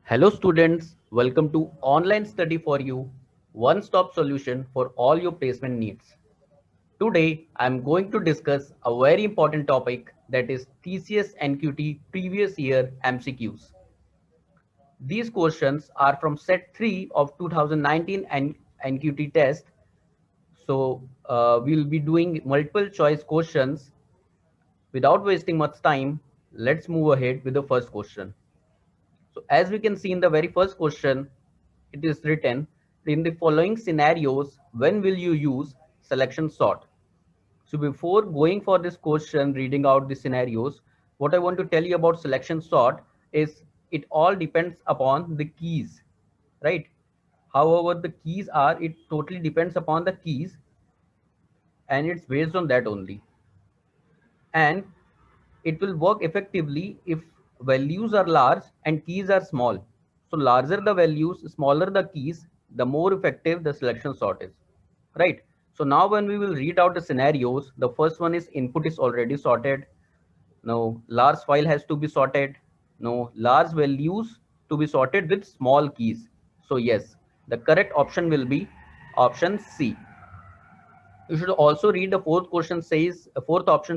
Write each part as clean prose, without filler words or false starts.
Hello students, welcome to Online Study for You, one-stop solution for all your placement needs. Today, I am going to discuss a very important topic, that is TCS NQT previous year MCQs. These questions are from set 3 of 2019 NQT test. So we'll be doing multiple choice questions. Without wasting much time, let's move ahead with the first question. So as we can see in the very first question, it is written, in the following scenarios, when will you use selection sort? So before going for this question, reading out the scenarios, what I want to tell you about selection sort is it all depends upon the keys, right? However, the keys are, it totally depends upon the keys and it's based on that only. And it will work effectively if values are large and keys are small. So larger the values, smaller the keys, the more effective the selection sort is, right? So now when we will read out the scenarios, the first one is input is already sorted. Now large file has to be sorted. Now large values to be sorted with small keys. So yes, the correct option will be option C. You should also read the fourth option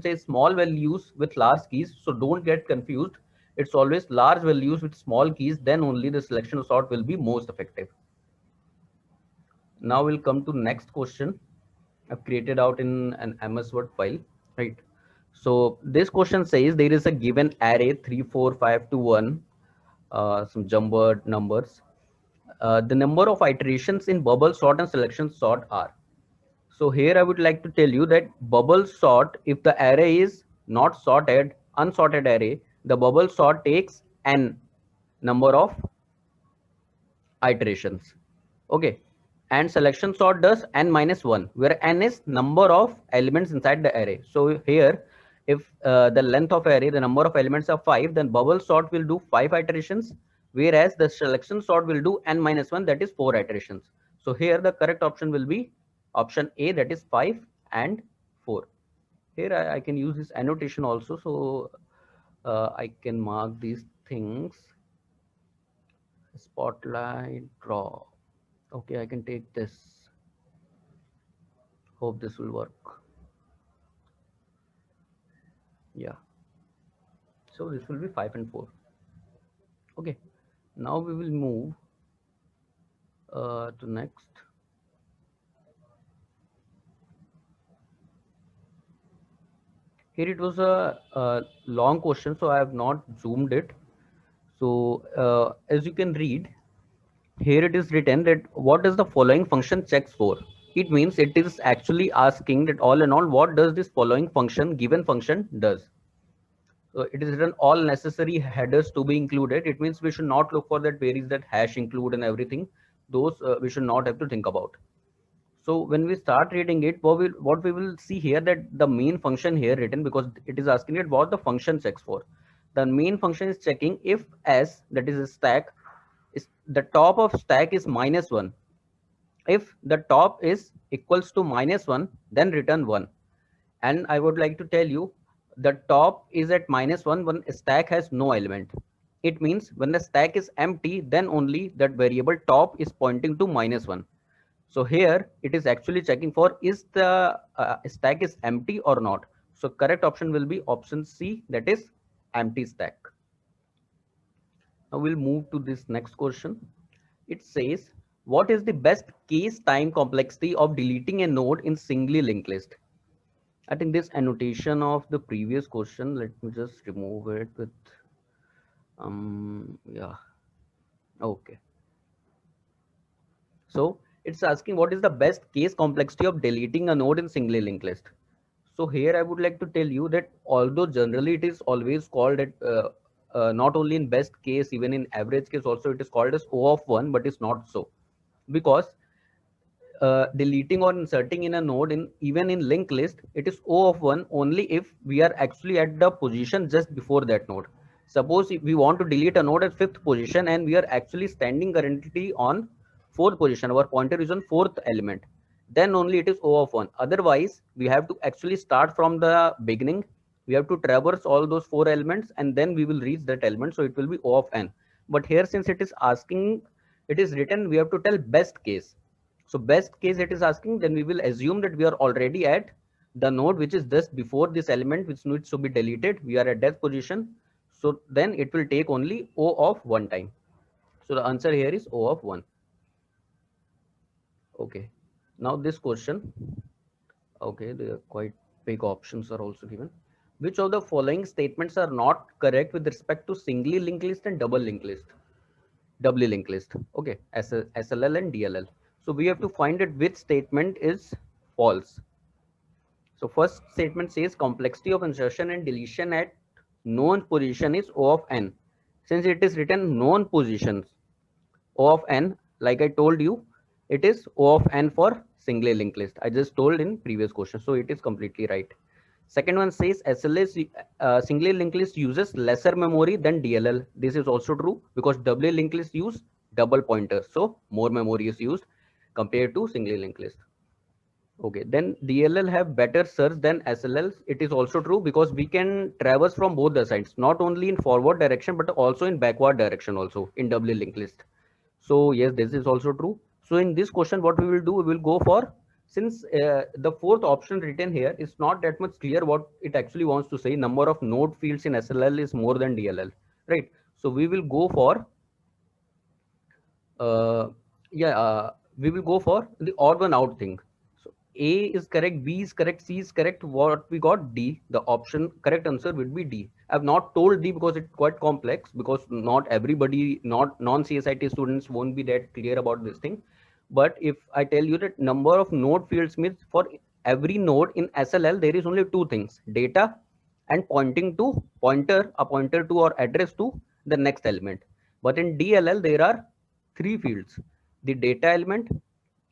says small values with large keys. So don't get confused. It's always large values with small keys. Then only the selection sort will be most effective. Now we'll come to next question. I've created out in an MS Word file, right? So this question says there is a given array 3, 4, 5 to 1, some jumbled numbers. The number of iterations in bubble sort and selection sort are. So here I would like to tell you that bubble sort, if the array is not sorted, unsorted array, the bubble sort takes n number of iterations. Okay. And selection sort does n minus 1, where n is number of elements inside the array. So here, if the length of array, the number of elements are 5, then bubble sort will do 5 iterations, whereas the selection sort will do n minus 1, that is 4 iterations. So here the correct option will be option A, that is 5 and 4. Here I can use this annotation also, so I can mark these things. Spotlight draw. Okay, I can take this. Hope this will work. Yeah. So this will be 5 and 4. Okay. Now we will move to next. Here it was a long question, so I have not zoomed it. So as you can read, here it is written that what does the following function checks for? It means it is actually asking that all in all, what does this following function, given function does? So it is written all necessary headers to be included. It means we should not look for that where is that hash include and everything. Those we should not have to think about. So when we start reading it, what we will see here that the main function here written, because it is asking it what the function checks for. The main function is checking if s, that is a stack, is the top of stack is -1. If the top is equals to -1, then return 1. And I would like to tell you the top is at -1 when stack has no element. It means when the stack is empty, then only that variable top is pointing to -1. So here it is actually checking for is the stack is empty or not. So correct option will be option C, that is empty stack. Now we'll move to this next question. It says, what is the best case time complexity of deleting a node in singly linked list? I think this annotation of the previous question, let me just remove it with, yeah, okay. So it's asking what is the best case complexity of deleting a node in singly linked list. So here I would like to tell you that although generally it is always called at, not only in best case, even in average case also it is called as O of 1, but it's not so. Because deleting or inserting in a node in even in linked list, it is O of 1 only if we are actually at the position just before that node. Suppose if we want to delete a node at 5th position and we are actually standing currently on 4th position, our pointer is on 4th element, then only it is O of 1. Otherwise, we have to actually start from the beginning. We have to traverse all those 4 elements and then we will reach that element. So it will be O of n. but here since it is asking, it is written, we have to tell best case. So best case it is asking, then we will assume that we are already at the node which is just before this element which needs to be deleted. We are at that position. So then it will take only O of 1 time. So the answer here is O of 1. Okay. Now this question, okay, there are quite big options are also given. Which of the following statements are not correct with respect to singly linked list and double linked list? Doubly linked list. Okay, SLL and DLL. So we have to find it which statement is false. So first statement says complexity of insertion and deletion at known position is O of n. Since it is written known positions, O of n, like I told you, it is O of n for singly linked list. I just told in previous question, so it is completely right. Second one says SLS singly linked list uses lesser memory than DLL. This is also true because doubly linked list use double pointers, so more memory is used compared to singly linked list. Okay, then DLL have better search than SLLs. It is also true because we can traverse from both the sides, not only in forward direction but also in backward direction also in doubly linked list. So yes, this is also true. So in this question, what we will do, we will go for, since the fourth option written here is not that much clear what it actually wants to say. Number of node fields in SLL is more than DLL, right? So we will go for, uh, yeah, we will go for the odd one out thing. So A is correct, B is correct, C is correct. What we got? D. The option correct answer would be D. I've not told D because it's quite complex, because not everybody, not non-CSIT students won't be that clear about this thing. But if I tell you that number of node fields means for every node in SLL, there is only two things: data and pointing to pointer, a pointer to or address to the next element. But in DLL, there are three fields: the data element,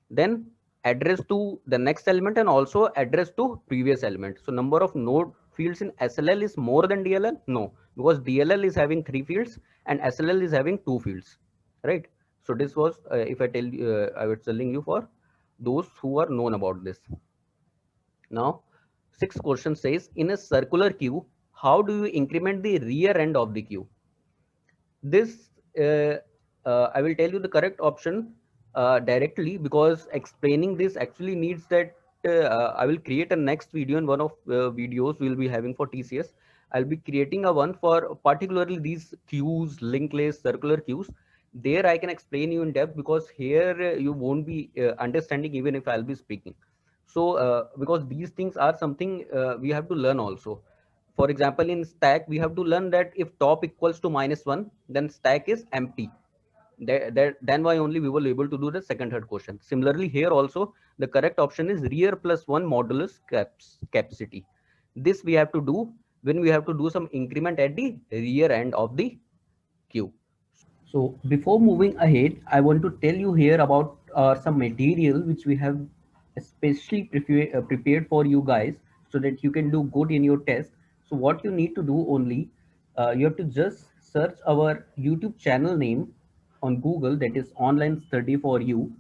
then address to the next element, and also address to previous element. So number of node fields in SLL is more than DLL? No, because DLL is having three fields and SLL is having two fields, right? So this was, if I tell you, I was telling you for those who are known about this. Now, sixth question says, in a circular queue, how do you increment the rear end of the queue? This, I will tell you the correct option directly, because explaining this actually needs that I will create a next video in one of videos we'll be having for TCS. I'll be creating a one for particularly these queues, linked list, circular queues. There I can explain you in depth, because here you won't be understanding even if I'll be speaking. So because these things are something we have to learn also. For example, in stack, we have to learn that if top equals to -1, then stack is empty. Then why only we will able to do the second, third question. Similarly, here also, the correct option is rear plus 1 modulus capacity. This we have to do when we have to do some increment at the rear end of the queue. So before moving ahead, I want to tell you here about some material which we have especially prepared for you guys, so that you can do good in your test. So what you need to do only, you have to just search our YouTube channel name on Google, that is Online Study for You,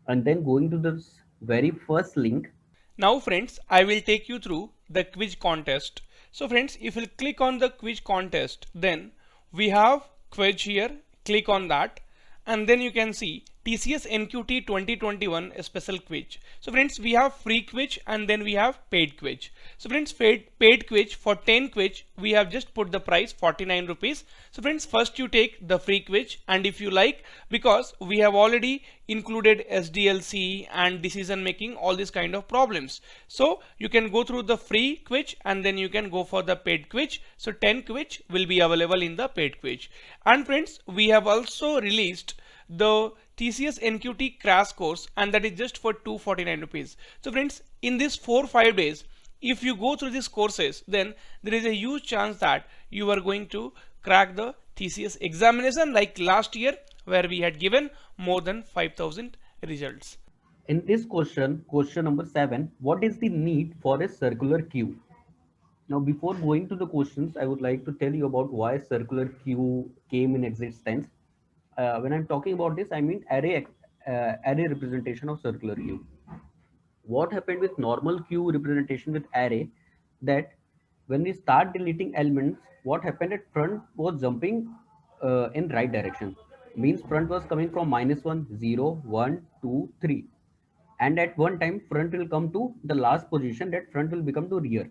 and then going to this very first link. Now friends, I will take you through the quiz contest. So friends, if you click on the quiz contest, then we have quiz here. Click on that and then you can see TCS NQT 2021 special quiz. So friends, we have free quiz and then we have paid quiz. So friends, paid quiz, for 10 quiz we have just put the price 49 rupees. So friends, first you take the free quiz, and if you like, because we have already included SDLC and decision making, all these kind of problems, so you can go through the free quiz and then you can go for the paid quiz. So 10 quiz will be available in the paid quiz. And friends, we have also released the TCS NQT crash course, and that is just for 249 rupees. So friends, in this 4-5 days, if you go through these courses, then there is a huge chance that you are going to crack the TCS examination like last year, where we had given more than 5,000 results. In this question, question number 7, what is the need for a circular queue? Now, before going to the questions, I would like to tell you about why circular queue came in existence. When I'm talking about this, I mean array representation of circular queue. What happened with normal queue representation with array, that when we start deleting elements, what happened at front was jumping in right direction. Means front was coming from -1, 0, 1, 2, 3, and at one time front will come to the last position, that front will become to rear.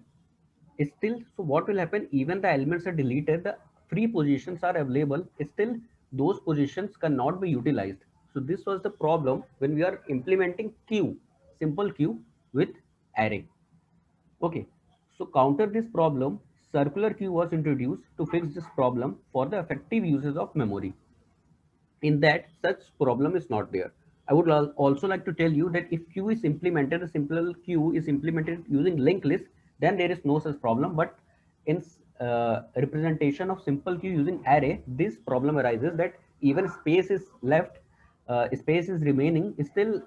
Still, so what will happen, even the elements are deleted, the free positions are available, still those positions cannot be utilized. So this was the problem when we are implementing queue, simple queue with array. Okay, so counter this problem, circular queue was introduced to fix this problem for the effective uses of memory. In that, such problem is not there. I would also like to tell you that if queue is implemented, a simple queue is implemented using linked list, then there is no such problem. But in representation of simple queue using array, this problem arises that even space is left, space is remaining, still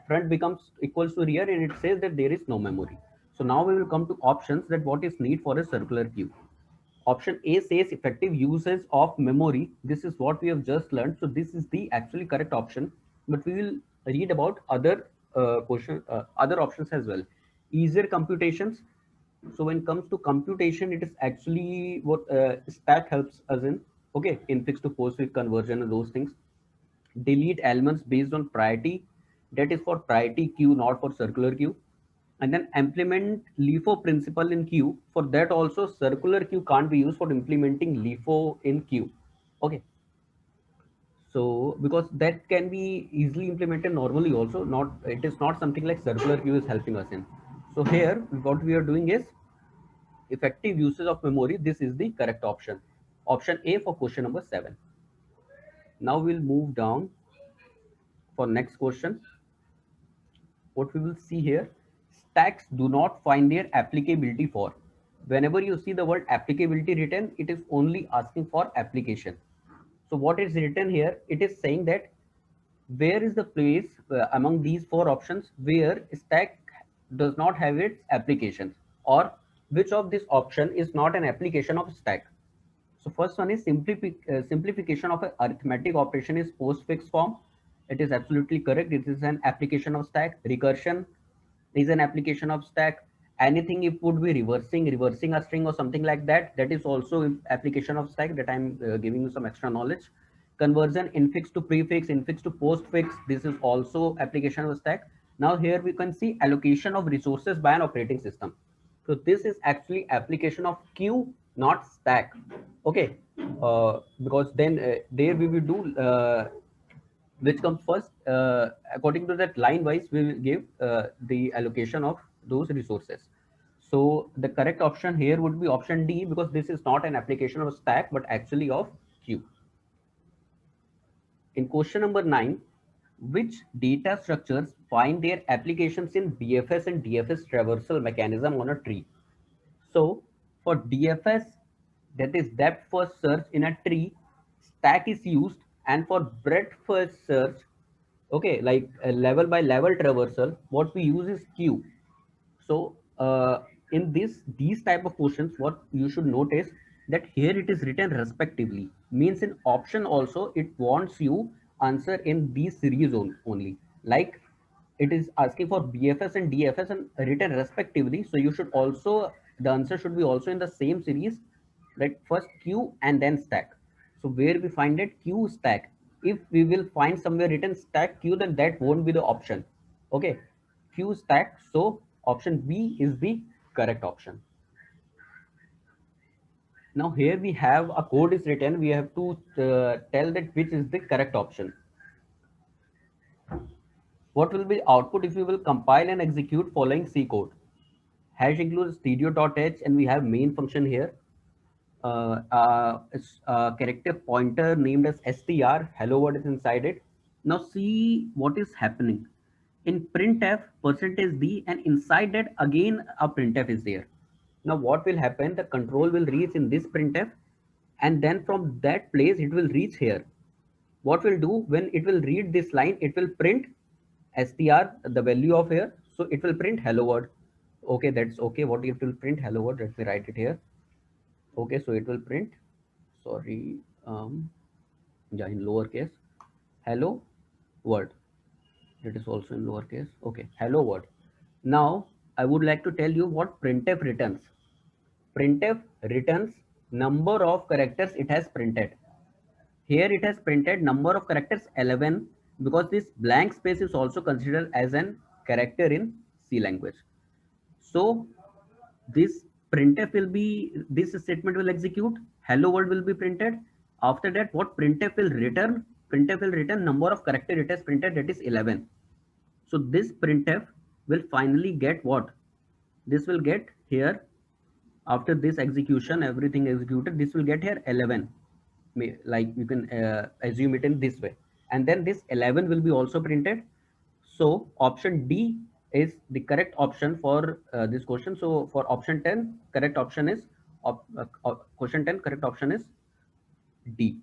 front becomes equals to rear, and it says that there is no memory. So now we will come to options, that what is need for a circular queue. Option A says effective usage of memory. This is what we have just learned. So this is the actually correct option. But we will read about other other options as well. Easier computations. So when it comes to computation, it is actually what stack helps us in. Okay, in fixed to postfix conversion and those things. Delete elements based on priority. That is for priority queue, not for circular queue. And then implement LIFO principle in queue. For that also, circular queue can't be used for implementing LIFO in queue. Okay, so because that can be easily implemented normally also, not, it is not something like circular queue is helping us in. So here what we are doing is effective usage of memory. This is the correct option, option A for question number 7. Now we'll move down for next question. What we will see here, stacks do not find their applicability for. Whenever you see the word applicability written, it is only asking for application. So what is written here, it is saying that where is the place among these four options where stack does not have its application, or which of this option is not an application of stack. So first one is simplification of an arithmetic operation is postfix form. It is absolutely correct. It is an application of stack. Recursion is an application of stack. Anything it would be reversing a string or something like that, that is also application of stack. That I'm giving you some extra knowledge. Conversion, infix to prefix, infix to postfix, this is also application of stack. Now here we can see allocation of resources by an operating system. So this is actually application of queue, not stack. Okay, because then there we will do which comes first. According to that line wise, we will give the allocation of those resources. So the correct option here would be option D, because this is not an application of stack but actually of queue. In question number 9, which data structures find their applications in BFS and DFS traversal mechanism on a tree? So for DFS, that is depth first search in a tree, stack is used, and for breadth first search, okay, like a level by level traversal, what we use is queue. So in these type of questions, what you should notice, that here it is written respectively, means in option also it wants you answer in these series only. Like it is asking for BFS and DFS and written respectively, so you should also, the answer should be also in the same series, like first queue and then stack. So where we find it, queue stack. If we will find somewhere written stack queue, then that won't be the option. Okay, queue stack. So option B is the correct option. Now here we have a code is written. We have to tell that which is the correct option. What will be output if we will compile and execute following C code? Hash includes stereo.h, and we have main function here. It's a character pointer named as str. Hello world is inside it. Now see what is happening. In printf percentage %d, and inside that again a printf is there. Now what will happen? The control will reach in this printf, and then from that place it will reach here. What will do, when it will read this line, it will print str, the value of here. So it will print hello world. Okay, that's okay. What it will print hello world? Let me write it here. Okay, so it will print, sorry, yeah, in lowercase, hello world. It is also in lowercase. Okay, hello world. Now I would like to tell you what printf returns. Printf returns number of characters it has printed. Here it has printed number of characters 11 because this blank space is also considered as an character in C language. So this printf will be, this statement will execute, hello world will be printed. After that, what printf will return? Printf will return number of character it has printed, that is 11. So this printf will finally get what? This will get here, after this execution, everything executed, this will get here 11. Like you can assume it in this way. And then this 11 will be also printed. So option D is the correct option for this question. So for option 10, correct option is question 10, correct option is D.